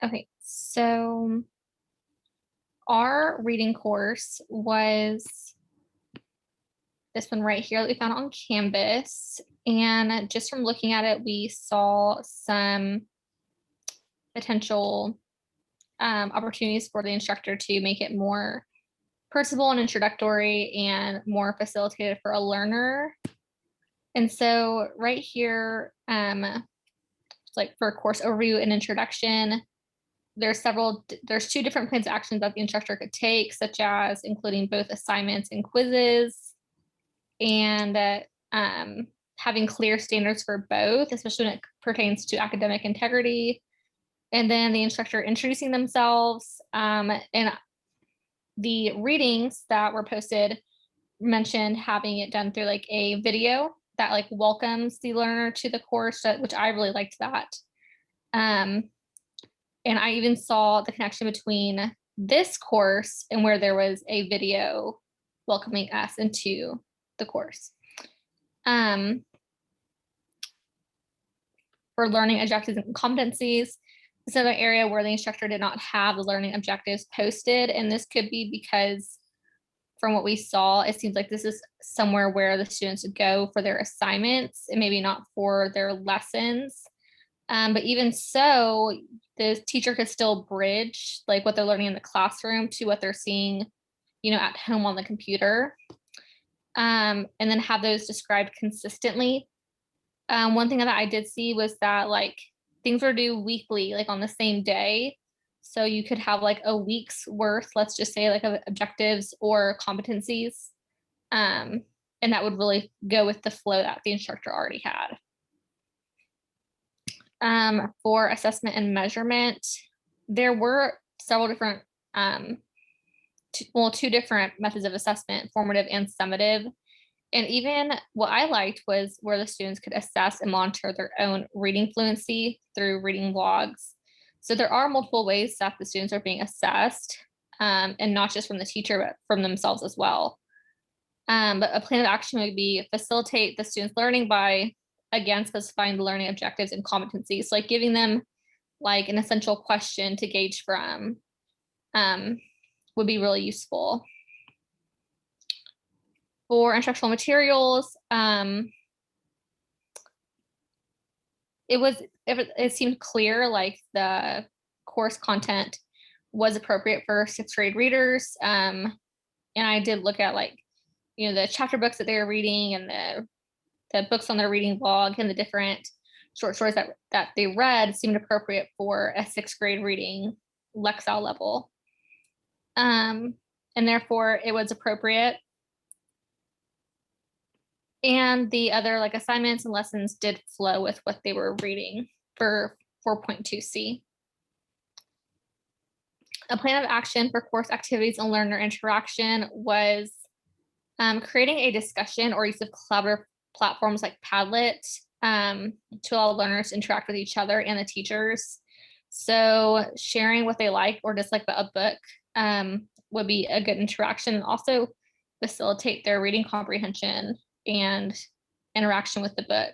Okay, so our reading course was this one right here that we found on Canvas. And just from looking at it, we saw some potential opportunities for the instructor to make it more personable and introductory and more facilitated for a learner. And so right here, like for course overview and introduction, there's two different plans of actions that the instructor could take, such as including both assignments and quizzes, and having clear standards for both, especially when it pertains to academic integrity. And then the instructor introducing themselves, and the readings that were posted mentioned having it done through like a video that like welcomes the learner to the course, which I really liked that. And I even saw the connection between this course and where there was a video welcoming us into the course. For learning objectives and competencies, this is another area where the instructor did not have the learning objectives posted. And this could be because from what we saw, it seems like this is somewhere where the students would go for their assignments and maybe not for their lessons. But even so, the teacher could still bridge like what they're learning in the classroom to what they're seeing, at home on the computer. And then have those described consistently. One thing that I did see was that like things were due weekly, like on the same day. So you could have like a week's worth, let's just say like of objectives or competencies. And that would really go with the flow that the instructor already had. For assessment and measurement, there were several different, two different methods of assessment, formative and summative. And even what I liked was where the students could assess and monitor their own reading fluency through reading logs. So there are multiple ways that the students are being assessed, and not just from the teacher, but from themselves as well. But a plan of action would be facilitate the students' learning by, again, specifying the learning objectives and competencies, like giving them like an essential question to gauge from, would be really useful. For instructional materials, it seemed clear like the course content was appropriate for 6th grade readers. And I did look at like, the chapter books that they were reading and the books on their reading log and the different short stories that they read seemed appropriate for a 6th grade reading Lexile level. And therefore it was appropriate. And the other like assignments and lessons did flow with what they were reading for 4.2C. A plan of action for course activities and learner interaction was creating a discussion or use of collaborative platforms like Padlet to allow learners to interact with each other and the teachers. So sharing what they like or dislike about a book would be a good interaction, and also facilitate their reading comprehension and interaction with the book.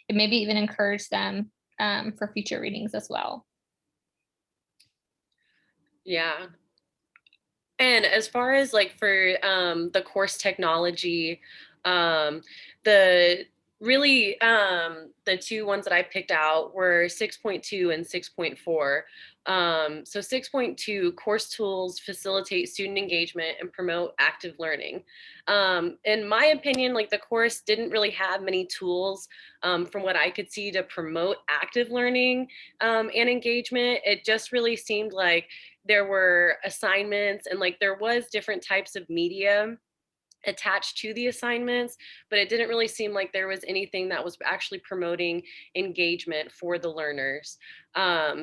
And maybe even encourage them for future readings as well. Yeah. And as far as like for the course technology, the really the two ones that I picked out were 6.2 and 6.4. So 6.2, course tools facilitate student engagement and promote active learning. In my opinion, like the course didn't really have many tools from what I could see to promote active learning and engagement. It just really seemed like there were assignments and like there was different types of media attached to the assignments, but it didn't really seem like there was anything that was actually promoting engagement for the learners.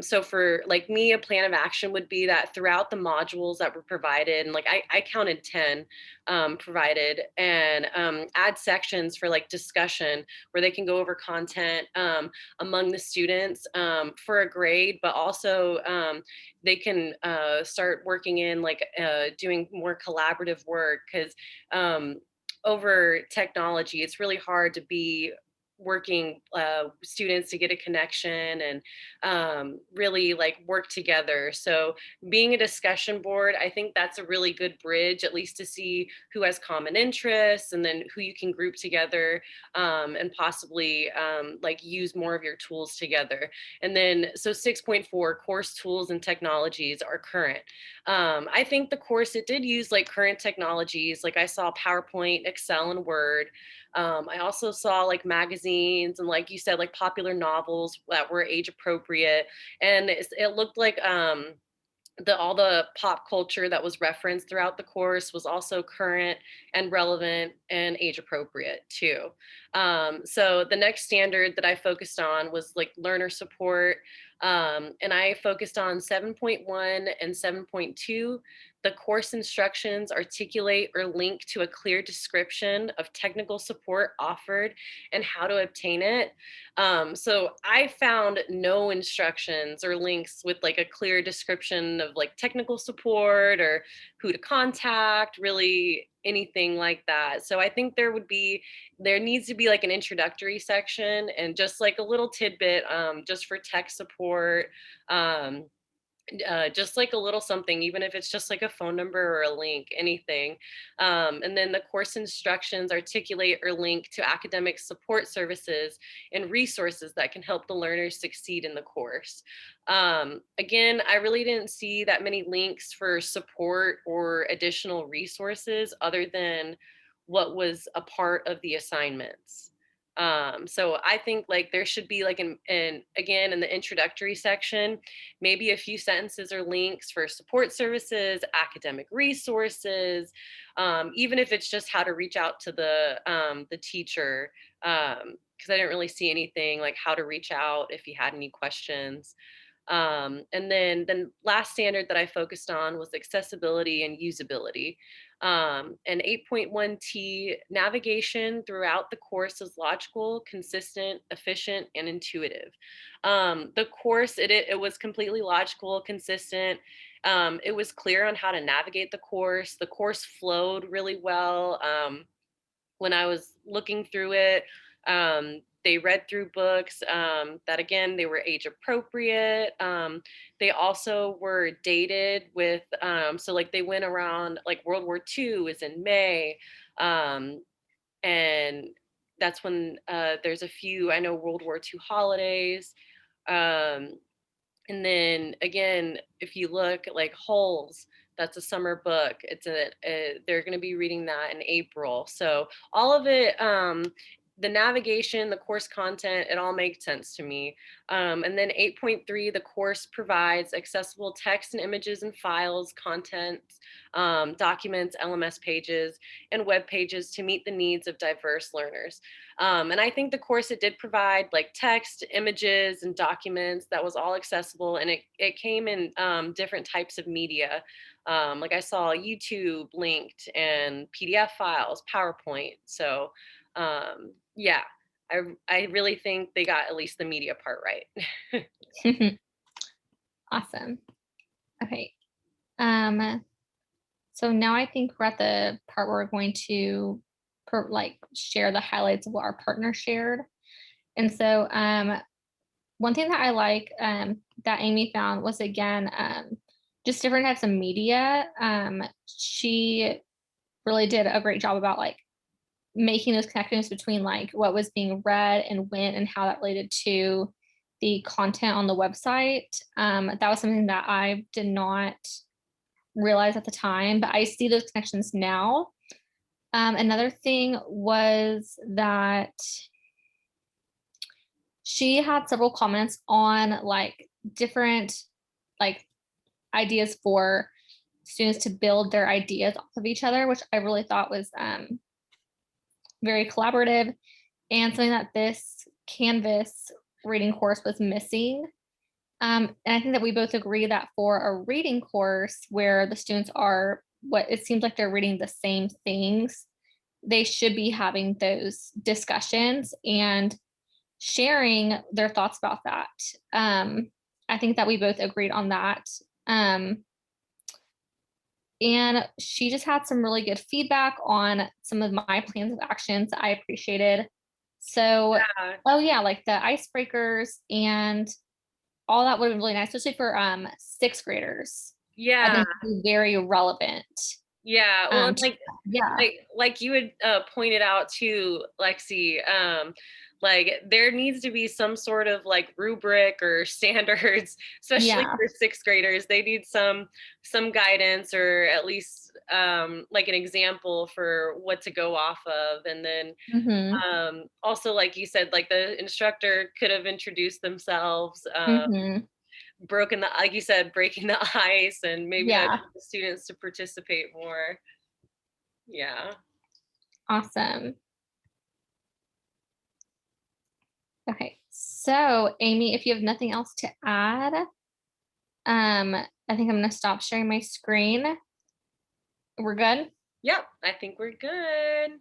So for like me, a plan of action would be that throughout the modules that were provided, and like I counted 10 provided, and add sections for like discussion where they can go over content among the students for a grade, but also they can start working in like doing more collaborative work, because over technology, it's really hard to be working students to get a connection and really like work together. So being a discussion board, I think that's a really good bridge, at least to see who has common interests and then who you can group together and possibly like use more of your tools together. And then, so 6.4 course tools and technologies are current. I think the course, it did use like current technologies. Like I saw PowerPoint, Excel, and Word. I also saw like magazines and, like you said, like popular novels that were age appropriate. And it looked like all the pop culture that was referenced throughout the course was also current and relevant and age appropriate too. So the next standard that I focused on was like learner support. And I focused on 7.1 and 7.2. The course instructions articulate or link to a clear description of technical support offered and how to obtain it. So I found no instructions or links with like a clear description of like technical support or who to contact, really anything like that. So I think there needs to be like an introductory section and just like a little tidbit just for tech support. Um, just like a little something, even if it's just like a phone number or a link, anything. And then the course instructions articulate or link to academic support services and resources that can help the learners succeed in the course. Again, I really didn't see that many links for support or additional resources other than what was a part of the assignments. So I think like there should be like again in the introductory section, maybe a few sentences or links for support services, academic resources, even if it's just how to reach out to the teacher, because I didn't really see anything like how to reach out if you had any questions. And then last standard that I focused on was accessibility and usability. And 8.1T, navigation throughout the course is logical, consistent, efficient, and intuitive. The course, it was completely logical, consistent. It was clear on how to navigate the course. The course flowed really well. When I was looking through it, they read through books that, again, they were age appropriate. They also were dated with, so like they went around, like World War II is in May. And that's when there's a few, I know, World War II holidays. Um, and then again, if you look at like Holes, that's a summer book. They're going to be reading that in April. So all of it, the navigation, the course content, it all makes sense to me. And then 8.3, the course provides accessible text and images and files, content, documents, LMS pages, and web pages to meet the needs of diverse learners. And I think the course, it did provide like text, images, and documents that was all accessible. And it came in different types of media. Like I saw YouTube linked and PDF files, PowerPoint. So yeah, I really think they got at least the media part right. Awesome. Okay. So now I think we're at the part where we're going to share the highlights of what our partner shared. And so one thing that I like that Amy found was, again, just different types of media. She really did a great job about like making those connections between like what was being read and when and how that related to the content on the website. That was something that I did not realize at the time, but I see those connections now. Another thing was that she had several comments on like different like ideas for students to build their ideas off of each other, which I really thought was very collaborative and something that this Canvas reading course was missing. And I think that we both agree that for a reading course where the students are, what it seems like they're reading the same things, they should be having those discussions and sharing their thoughts about that. I think that we both agreed on that. And she just had some really good feedback on some of my plans of actions that I appreciated. So, Yeah. oh yeah, like the icebreakers and all that would have been really nice, especially for sixth graders. I Yeah. think it'd be very relevant. Yeah. Well, and To, yeah, like you had pointed out too, Lexi, like there needs to be some sort of like rubric or standards, especially yeah. for sixth graders. They need some guidance or at least like an example for what to go off of. And then Mm-hmm. also, like you said, like the instructor could have introduced themselves, Mm-hmm. broken the, like you said, breaking the ice, and maybe that Yeah. got the students to participate more. Yeah. Awesome. Okay. So, Amy, if you have nothing else to add, I think I'm gonna stop sharing my screen. We're good? Yep, I think we're good.